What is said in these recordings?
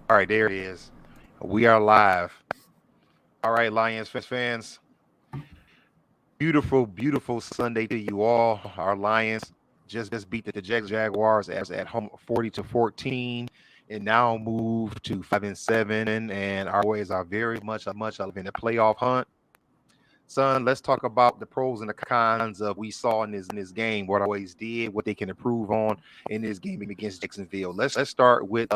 All right, there it is. We are live. All right, Lions fans. Beautiful, beautiful Sunday to you all. Our Lions just beat the Jaguars at home 40-14, and now move to 5-7. And our boys are very much alive in the playoff hunt. Son, let's talk about the pros and the cons of we saw in this game, what our boys did, what they can improve on in this game against Jacksonville. Let's start with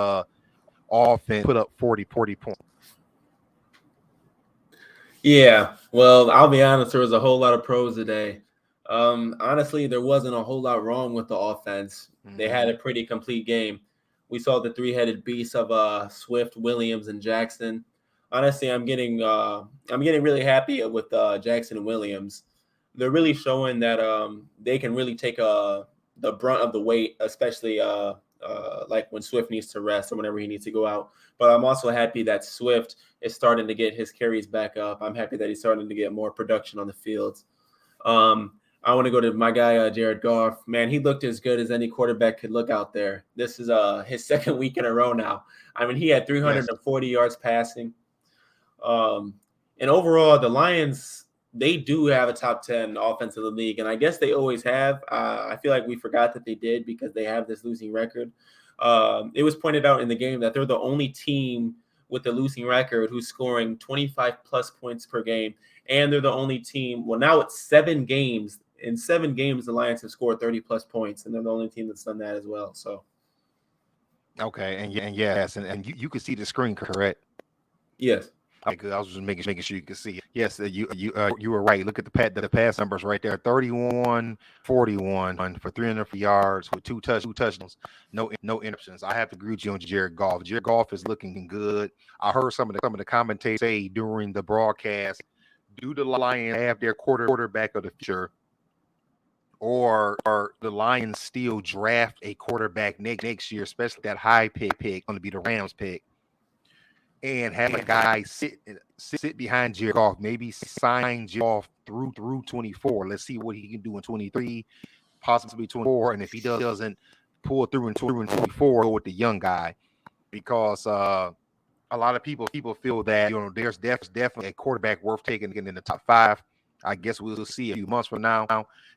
offense. Put up 40 points. Yeah, well, I'll be honest, there was a whole lot of pros today. Honestly, there wasn't a whole lot wrong with the offense. They had Mm-hmm. a pretty complete game. We saw the three-headed beast of Swift, Williams, and Jackson. Honestly, I'm getting really happy with Jackson and Williams. They're really showing that they can really take the brunt of the weight, especially like when Swift needs to rest or whenever he needs to go out. But I'm also happy that Swift is starting to get his carries back up. I'm happy that he's starting to get more production on the fields. Um, I want to go to my guy Jared Goff. Man, he looked as good as any quarterback could look out there. This is his second week in a row now. I mean, he had Yes. 340 yards passing. Um, and overall, the Lions, they do have a top 10 offense in the league, and I guess they always have. I feel like we forgot that they did because they have this losing record. It was pointed out in the game that they're the only team with the losing record who's scoring 25 plus points per game, and they're the only team. Well, now it's 7 games. In 7 games, the Lions have scored 30 plus points, and they're the only team that's done that as well. So, Okay. And yes, and you could see the screen, correct? yes. Okay, good. I was just making sure you could see it. Yes, you were right. Look at the pass numbers right there. 31, 41 for 300 yards with two touchdowns, no interceptions. I have to agree with you on Jared Goff. Jared Goff is looking good. I heard some of the commentators say during the broadcast, do the Lions have their quarterback of the future, or the Lions still draft a quarterback next year, especially that high pick going to be the Rams pick, and have a guy sit behind Jared Goff, maybe sign Jared Goff through 24. Let's see what he can do in 23, possibly 24, and if he doesn't pull through in 24, go with the young guy because a lot of people feel that there's definitely a quarterback worth taking in the top five. I guess we'll see a few months from now.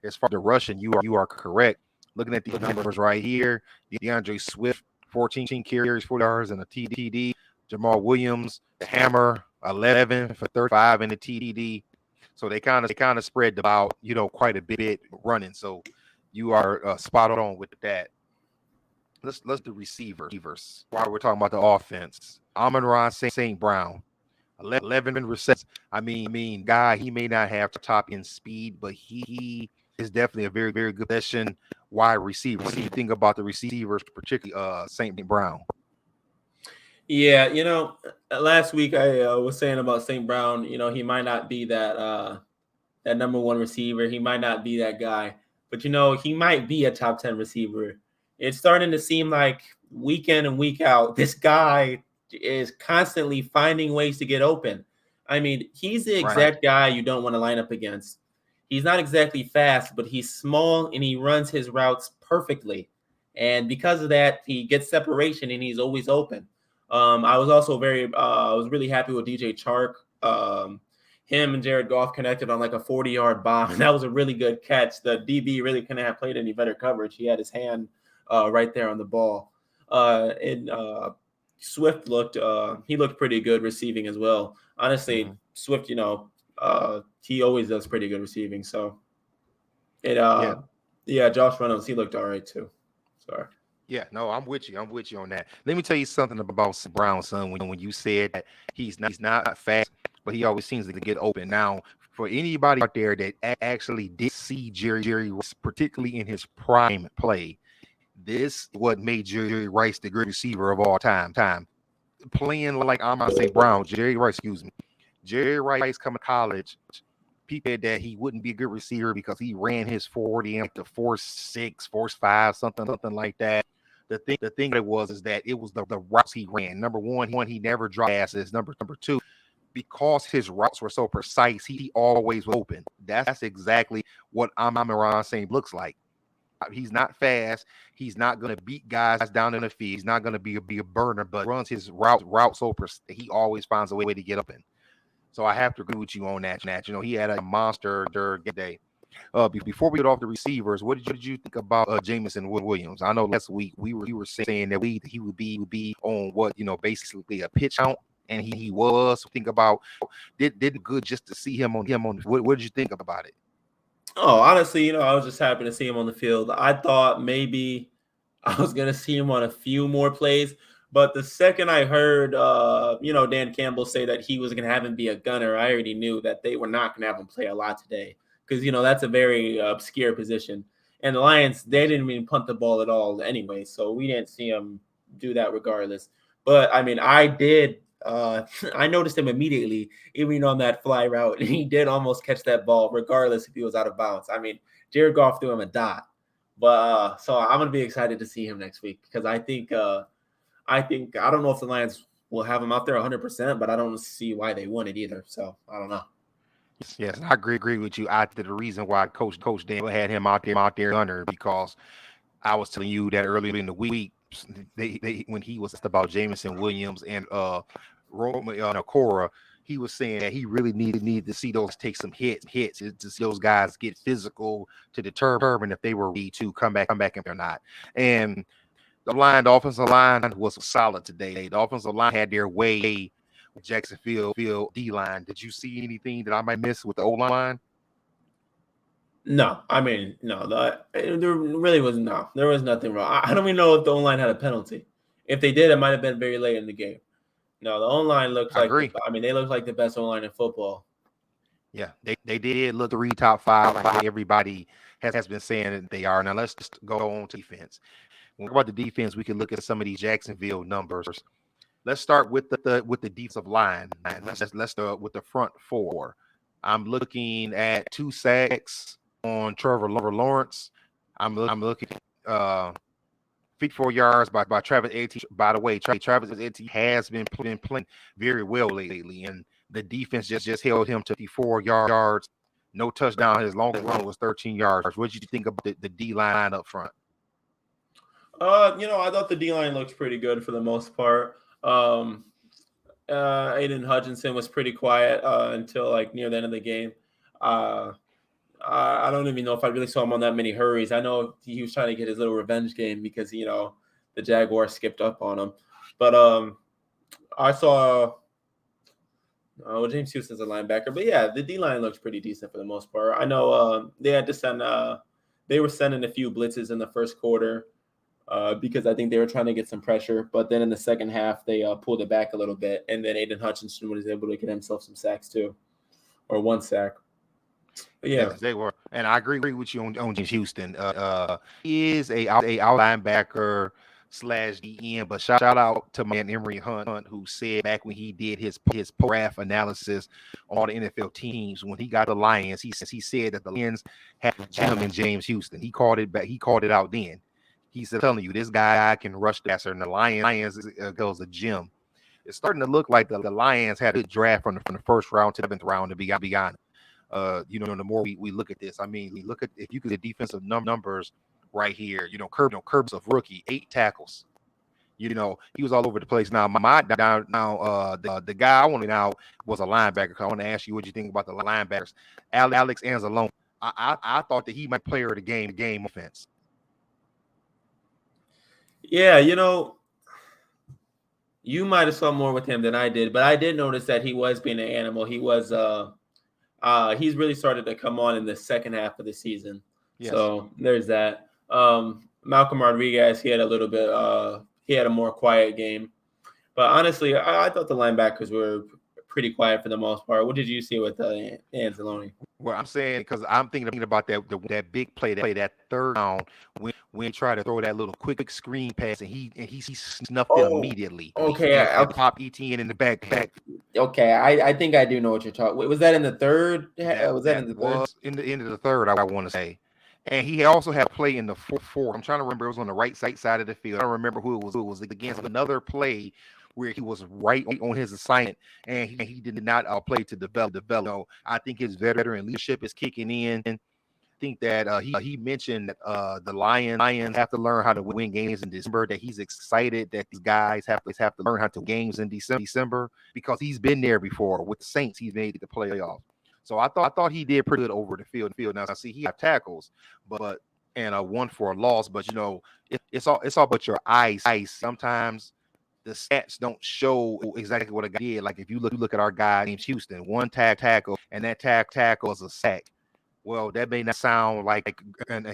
As far as the rushing, you are correct. Looking at these numbers right here, DeAndre Swift, 14 carries, 40 yards, and a TD. Jamal Williams, the hammer, 11 for 35 in the TD. So they kind of spread about quite a bit running. So you are spot on with that. Let's do receivers. While we're talking about the offense, Amon-Ra St. Brown, 11 receptions. I mean, guy, he may not have top end speed, but he is definitely a very good possession wide receiver. What do you think about the receivers, particularly St. Brown? Yeah, last week I was saying about St. Brown. He might not be that number one receiver. He might not be that guy, but he might be a top 10 receiver. It's starting to seem like week in and week out, this guy is constantly finding ways to get open. I mean, he's the Right. exact guy you don't want to line up against. He's not exactly fast, but he's small and he runs his routes perfectly. And because of that, he gets separation and he's always open. I was really happy with DJ Chark. Him and Jared Goff connected on like a 40-yard bomb. And that was a really good catch. The DB really couldn't have played any better coverage. He had his hand right there on the ball. And Swift looked pretty good receiving as well. Mm-hmm. Honestly, Swift, he always does pretty good receiving. So it Yeah. yeah, Josh Reynolds, he looked all right too. Sorry. Yeah, no, I'm with you. I'm with you on that. Let me tell you something about Brown, son. When you said that he's not fast, but he always seems to get open. Now, for anybody out there that actually did see Jerry Rice, particularly in his prime play, this what made Jerry Rice the great receiver of all time. Playing like Amon St. Brown, Jerry Rice, excuse me. Jerry Rice coming to college, people said that he wouldn't be a good receiver because he ran his 40 and to 4.6, 4.5, something like that. The thing that it was is that it was the routes he ran. Number one, he never dropped passes. Number two, because his routes were so precise, he always was open. That's exactly what Amon-Ra St. looks like. He's not fast. He's not going to beat guys down in the field. He's not going to be a burner, but runs his route so he always finds a way to get open. So I have to agree with you on that. He had a monster day. Before we get off the receivers, what did you think about Jameson Williams? I know last week we were saying that he would be on what basically a pitch count, and he was. Think about did good just to see him on. What did you think about it? Oh, honestly, I was just happy to see him on the field. I thought maybe I was gonna see him on a few more plays, but the second I heard, Dan Campbell say that he was gonna have him be a gunner, I already knew that they were not gonna have him play a lot today because that's a very obscure position. And the Lions, they didn't even punt the ball at all anyway, so we didn't see him do that regardless. But I mean, I did. I noticed him immediately, even on that fly route, and he did almost catch that ball, regardless if he was out of bounds. I mean, Jared Goff threw him a dot. But so I'm gonna be excited to see him next week because I think I don't know if the Lions will have him out there 100%, but I don't see why they wouldn't either. So I don't know. Yes, I agree with you. I think the reason why Coach Dan had him out there under because I was telling you that earlier in the week they when he was about Jameson Williams and Nakora, he was saying that he really needed to see those take some hits to see those guys get physical to determine if they were ready to come back if they're not. And the offensive line was solid today. The offensive line had their way with Jacksonville D line. Did you see anything that I might miss with the O line? No, I mean, no, there really was no. There was nothing wrong. I don't even know if the O-line had a penalty. If they did, it might have been very late in the game. No, the O-line looks like they look like the best O-line in football. Yeah, they did look 3 top 5 like everybody has been saying that they are. Now let's just go on to defense. When we talk about the defense, we can look at some of these Jacksonville numbers. Let's start with the defensive line. Let's start with the front four. I'm looking at 2 sacks on Trevor Lawrence. I'm looking at 54 yards by Travis Etienne. By the way, Travis Etienne has been playing very well lately, and the defense just held him to 54 yards, no touchdown. His longest run was 13 yards. What did you think about the D line up front? I thought the D line looked pretty good for the most part. Aiden Hutchinson was pretty quiet until like near the end of the game. I don't even know if I really saw him on that many hurries. I know he was trying to get his little revenge game because the Jaguars skipped up on him. But I saw James Houston's a linebacker. But yeah, the D line looks pretty decent for the most part. I know they had to send they were sending a few blitzes in the first quarter because I think they were trying to get some pressure. But then in the second half, they pulled it back a little bit, and then Aiden Hutchinson was able to get himself some sacks too, or 1 sack. But yeah, yes, they were, and I agree with you on James Houston. He is a out linebacker slash DN, but shout out to my man Emory Hunt, who said back when he did his draft analysis on all the NFL teams when he got the Lions, he said that the Lions had him and James Houston. He called it back. He called it out then. He said, "Telling you, this guy can rush the passer, and the Lions goes a gym." It's starting to look like the Lions had a good draft from the first round to the 7th round. To be honest. The more we look at this, I mean, we look at if you get the defensive numbers right here, Curbs of rookie, 8 tackles. He was all over the place. Now, the guy I wanted out was a linebacker. I want to ask you what you think about the linebackers. Alex Anzalone. I thought that he might player of the game offense. Yeah, you might have saw more with him than I did, but I did notice that he was being an animal. He was he's really started to come on in the second half of the season. Yes. So there's that. Malcolm Rodriguez, he had a more quiet game. But honestly, I thought the linebackers were pretty quiet for the most part. What did you see with Anzalone? Well, I'm saying because I'm thinking about that big play, that third down when he tried to throw that little quick screen pass and he snuffed it immediately. Okay, and pop Etienne in the back. Okay, I think I do know what you're talking. Was that in the third? Was that in the third? In the end of the third, I want to say. And he also had a play in the fourth. I'm trying to remember. It was on the right side of the field. I don't remember who it was. It was against another play where he was right on his assignment, and he did not play to develop. I think his veteran leadership is kicking in. I think that he mentioned that the Lions have to learn how to win games in December. That he's excited that these guys have to learn how to games in December because he's been there before with the Saints. He's made the playoffs. So I thought he did pretty good over the field. Now, see, he have tackles, but and one for a loss. But it's all but your eyes. Sometimes the stats don't show exactly what a guy did. Like if you look at our guy named Houston, one tackle, and that tackle is a sack. Well, that may not sound like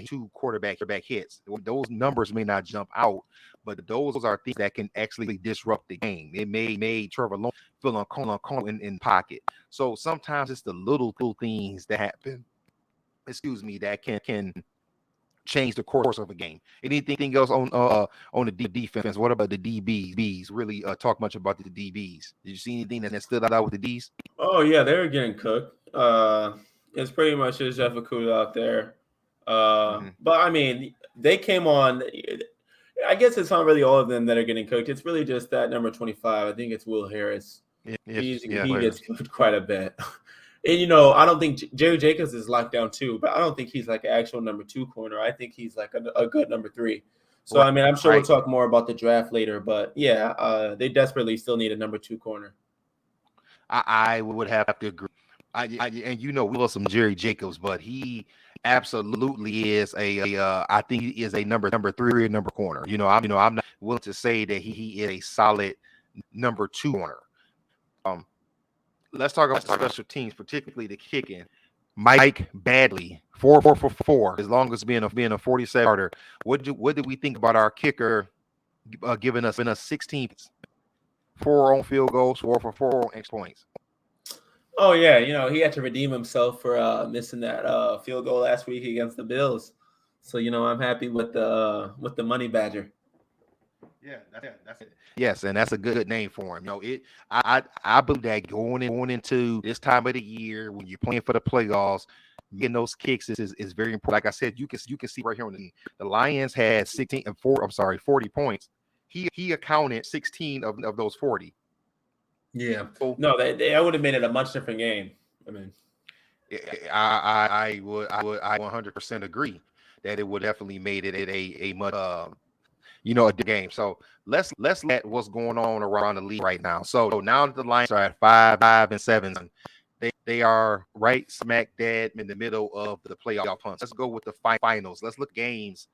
two quarterback hits. Those numbers may not jump out, but those are things that can actually disrupt the game. It made Trevor Lawrence feel uncomfortable in pocket. So sometimes it's the little things that happen. Excuse me, that can change the course of a game. Anything else on the defense? What about the DBs? Really talk much about the DBs. Did you see anything that stood out with the Ds? Oh yeah, they were getting cooked. It's pretty much just Jeff Okuda out there. Mm-hmm. But I mean, they came on. I guess it's not really all of them that are getting cooked. It's really just that number 25. I think it's Will Harris. He gets cooked quite a bit. And I don't think Jerry Jacobs is locked down too, but I don't think he's like an actual number 2 corner. I think he's like a good number 3. So I mean, I'm sure we'll talk more about the draft later, but yeah, they desperately still need a number 2 corner. I would have to agree. And we love some Jerry Jacobs, but he absolutely is I think he is a number 3 or number corner. I'm not willing to say that he is a solid number 2 corner. Let's talk about special teams, particularly the kicking. Mike Badley, 4 for 4, as long as being a 47 yarder. What did we think about our kicker giving us 16 4 on field goals, 4 for 4 on extra points? Oh yeah, he had to redeem himself for missing that field goal last week against the Bills. So I'm happy with the money badger. Yeah, that's it. Yes, and that's a good name for him. I believe that going into this time of the year when you're playing for the playoffs, getting those kicks is very important. Like I said, you can see right here on the Lions had 40 points. He accounted 16 of those 40. Yeah. No, they would have made it a much different game. I mean, I would 100% agree that it would definitely made it a much a game. So let's look at what's going on around the league right now. So now the Lions are at 5-7. They are right smack dab in the middle of the playoff hunt. Let's go with the finals. Let's look games.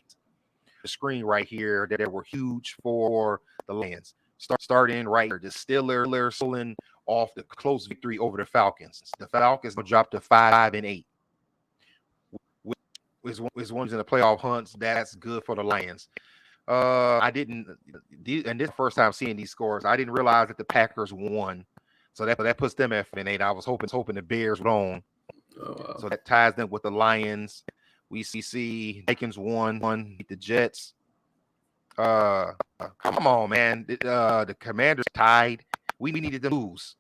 The screen right here that were huge for the Lions. Starting right here, the Steelers pulling off the close victory over the Falcons. The Falcons will drop to 5-8. Is one's in the playoff hunts. That's good for the Lions. I didn't, and this first time seeing these scores, I didn't realize that the Packers won. So that puts them at 8. I was hoping the Bears would own. Oh, wow. So that ties them with the Lions. We see Vikings won the Jets. Come on, man. The Commanders tied. We needed to lose.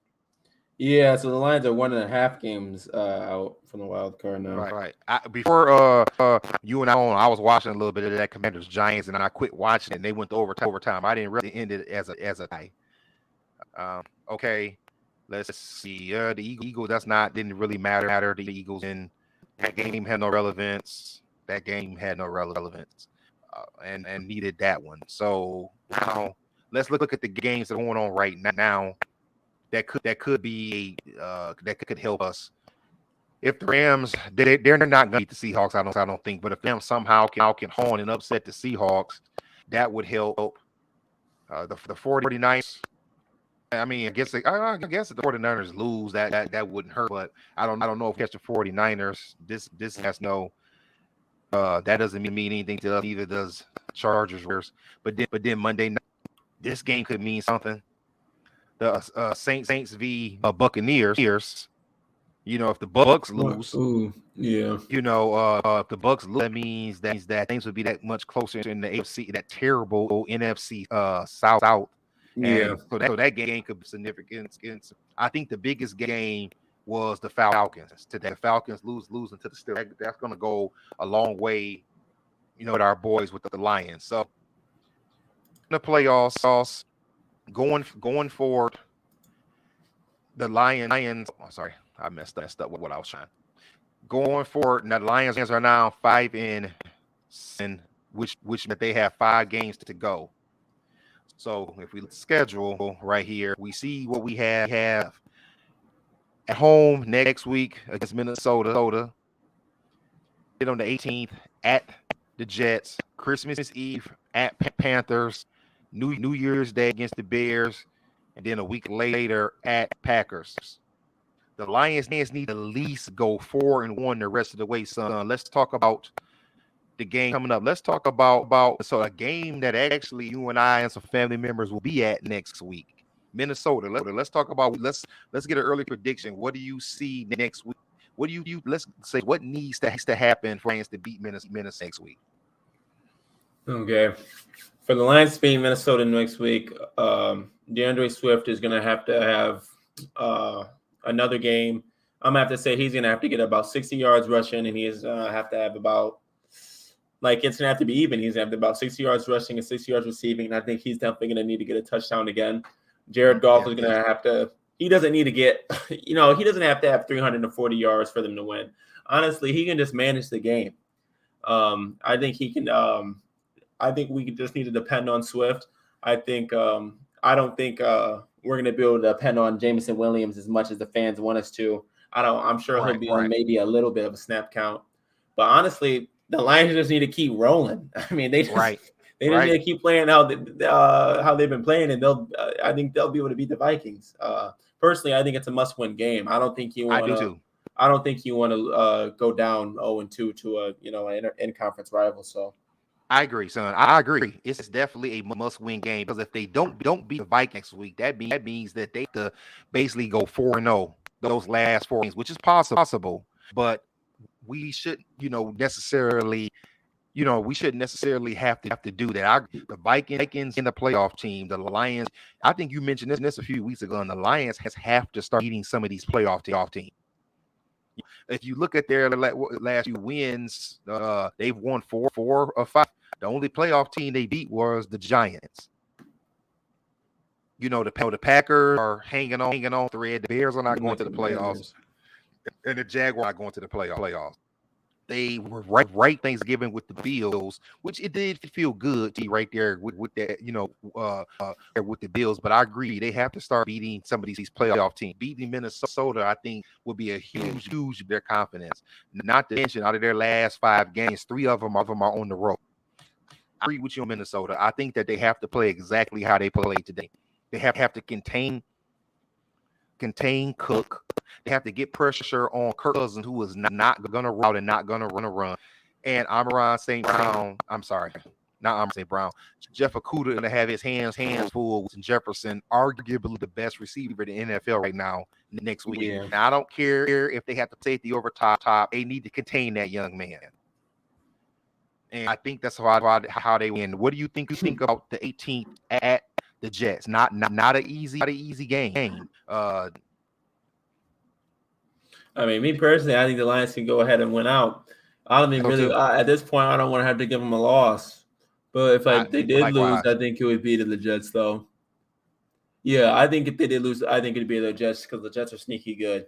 Yeah, so the Lions are 1.5 games out from the wild card now. Right. Before you and I was watching a little bit of that Commanders Giants, and then I quit watching it. And they went to overtime. I didn't really end it as a tie. Okay, let's see. The Eagles. Didn't really matter. The Eagles in that game had no relevance. And needed that one. So now let's look at the games that are going on right now. That could be that could help us. If the Rams, they're not going to beat the Seahawks, I don't think. But if them somehow can hone and upset the Seahawks, that would help. The 49ers. I mean, I guess if the 49ers lose, that wouldn't hurt. But I don't know if catch the 49ers. This has no. That doesn't mean anything to us. Neither does Chargers. But then Monday night, this game could mean something. The Saints v Buccaneers. If the Bucks lose, yeah. If the Bucks lose, that means that things would be that much closer in the AFC, that terrible NFC South. Yeah. And so that game could be significant. I think the biggest game was the Falcons today. The Falcons losing to the Steelers. That's going to go a long way, with our boys with the Lions. So in the playoffs, going forward, the Lions. Oh, sorry, I messed up with what I was trying. going forward, now the Lions are now 5-7, which that they have 5 games to go. So if we schedule right here, we see what we have at home next week against Minnesota. Then on the 18th at the Jets, Christmas Eve at Panthers, New Year's Day against the Bears, and then a week later at Packers. The Lions need to at least go 4-1 the rest of the way, son. Let's talk about the game coming up. Let's talk about so a game that actually you and I and some family members will be at next week. Minnesota. Let's talk about let's get an early prediction. What do you see next week? What do you let's say what needs to happen for Lions to beat Minnesota next week? Okay. For the Lions to beat Minnesota next week, DeAndre Swift is going to have another game. I'm going to have to say he's going to have to get about 60 yards rushing, and he's have to have about it's going to have to be even. He's going to have about 60 yards rushing and 60 yards receiving, and I think he's definitely going to need to get a touchdown again. Jared Goff is going to have to – he doesn't need to get – he doesn't have to have 340 yards for them to win. Honestly, he can just manage the game. I think he can I think we just need to depend on Swift. I think I don't think we're going to be able to depend on Jameson Williams as much as the fans want us to. I'm sure he'll be on maybe a little bit of a snap count. But honestly, the Lions just need to keep rolling. I mean, they just need to keep playing how they've been playing, and I think they'll be able to beat the Vikings. Personally, I think it's a must-win game. I don't think you want to. I don't think you want to go down 0-2 to an in-conference rival. So. I agree, son. I agree. It's definitely a must-win game because if they don't beat the Vikings next week, that means that they have to basically go 4-0 those last 4 games, which is possible. But we shouldn't, necessarily, we shouldn't necessarily have to do that. The Vikings in the playoff team, the Lions. I think you mentioned this a few weeks ago, and the Lions have to start beating some of these playoff teams. If you look at their last few wins, they've won 4 or 5. The only playoff team they beat was the Giants. The Packers are hanging on thread. The Bears are not going to the playoffs, and the Jaguars are not going to the playoffs. They were right Thanksgiving with the Bills, which it did feel good to be right there with that, with the Bills. But I agree, they have to start beating some of these playoff teams. Beating Minnesota, I think, would be a huge their confidence. Not to mention, out of their last 5 games, 3 of them are on the road. I agree with you on Minnesota. I think that they have to play exactly how they played today. They have to contain Cook. They have to get pressure on Kirk Cousins, who is not going to route and not going to run. And Amon St. Brown, I'm sorry, not Amon St. Brown, Jeff Okudah going to have his hands full with Jefferson, arguably the best receiver in the NFL right now next week. Yeah. Now, I don't care if they have to take the over top. They need to contain that young man. And I think that's how they win. What do you think about the 18th at the Jets? Not an easy game. I mean, me personally, I think the Lions can go ahead and win out. I don't mean really at this point. I don't want to have to give them a loss, but if they did lose, I think it would be to the Jets, though. Yeah, I think if they did lose, I think it'd be the Jets because the Jets are sneaky good.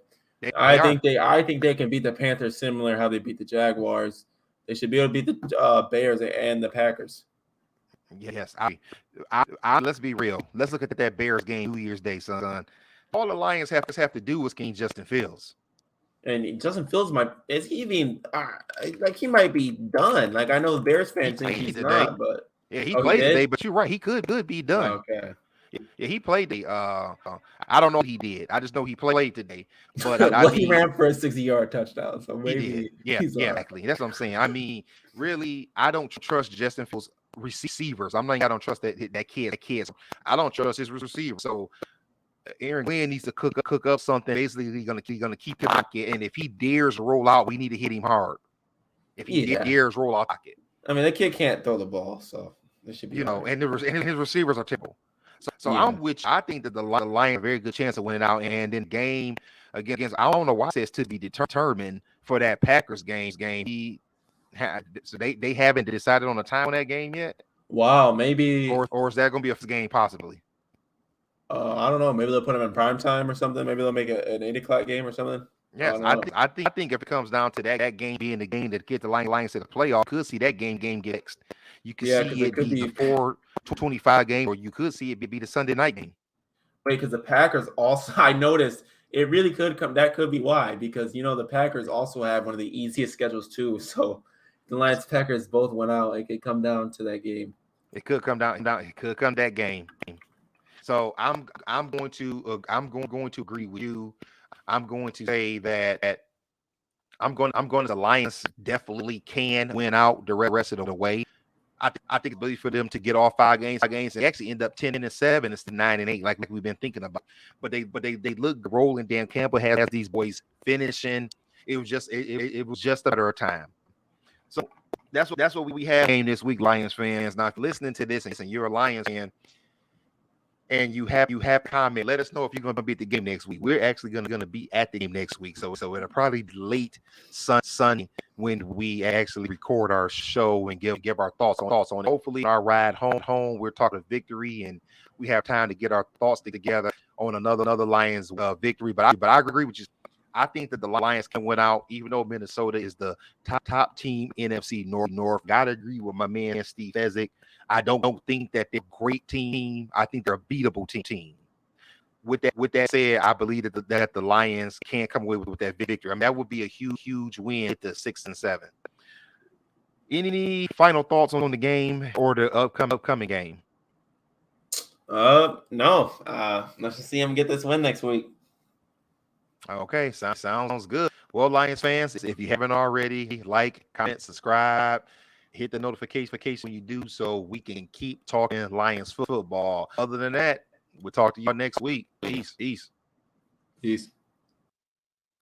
I think they can beat the Panthers similar how they beat the Jaguars. They should be able to beat the Bears and the Packers. Yes, let's be real. Let's look at that Bears game New Year's Day, son. All the Lions have to do is gain Justin Fields. And Justin Fields he might be done. Like I know the Bears fans think he's not, but yeah, he played today. But you're right, he could be done. Okay. Yeah, he played the. I don't know what he did. I just know he played today. But he ran for a 60-yard touchdown. So maybe he did. Yeah, exactly. That's what I'm saying. I mean, really, I don't trust Justin Fields' receivers. I don't trust that kid. I don't trust his receivers. So Aaron Glenn needs to cook up something. Basically, he's gonna keep the pocket. And if he dares roll out, we need to hit him hard. If he dares roll out pocket. I mean, the kid can't throw the ball, so there should be. And his receivers are terrible. So I'm with you. I think that the Lions have a very good chance of winning out. And then game against, I don't know why it says to be determined for that Packers game. So they haven't decided on a time on that game yet. Wow, maybe. Or is that going to be a game possibly? I don't know. Maybe they'll put them in prime time or something. Maybe they'll make an 8 o'clock game or something. Yes, I think if it comes down to that game being the game that get the Lions to the playoff, you could see that game get next. You could Yeah, because see it it could be the be 4:25 game, or you could see it be the Sunday night game. wait, because the Packers also I noticed it really could come. That could be why, because the Packers also have one of the easiest schedules too. So the Lions Packers both went out. It could come down to that game. It could come down. It could come that game. So I'm going to agree with you. I'm going to say that I'm going to the Lions definitely can win out the rest of the way. I think it's ability for them to get all five games and actually end up 10-7 instead of 9-8, like we've been thinking about. But they look rolling. Dan Campbell has these boys finishing. It was just a matter of time. So that's what we have game this week, Lions fans. Now, if you're listening to this and you're a Lions fan and you have comment, let us know if you're going to be at the game next week. We're actually going to be at the game next week, so it'll probably be late Sunday when we actually record our show and give our thoughts on it. Hopefully, our ride home, we're talking victory and we have time to get our thoughts together on another Lions victory. But I agree with you. I think that the Lions can win out, even though Minnesota is the top team NFC North. Gotta agree with my man Steve Fezzik. I don't think that they're a great team. I think they're a beatable team. With that said, I believe that the Lions can come away with that victory. I mean, that would be a huge win at the 6-7. Any final thoughts on the game or the upcoming game? No. Let's just see him get this win next week. Okay, sounds good. Well, Lions fans, if you haven't already, like, comment, subscribe, hit the notification when you do, so we can keep talking Lions football. Other than that, we'll talk to you next week. Peace. Peace.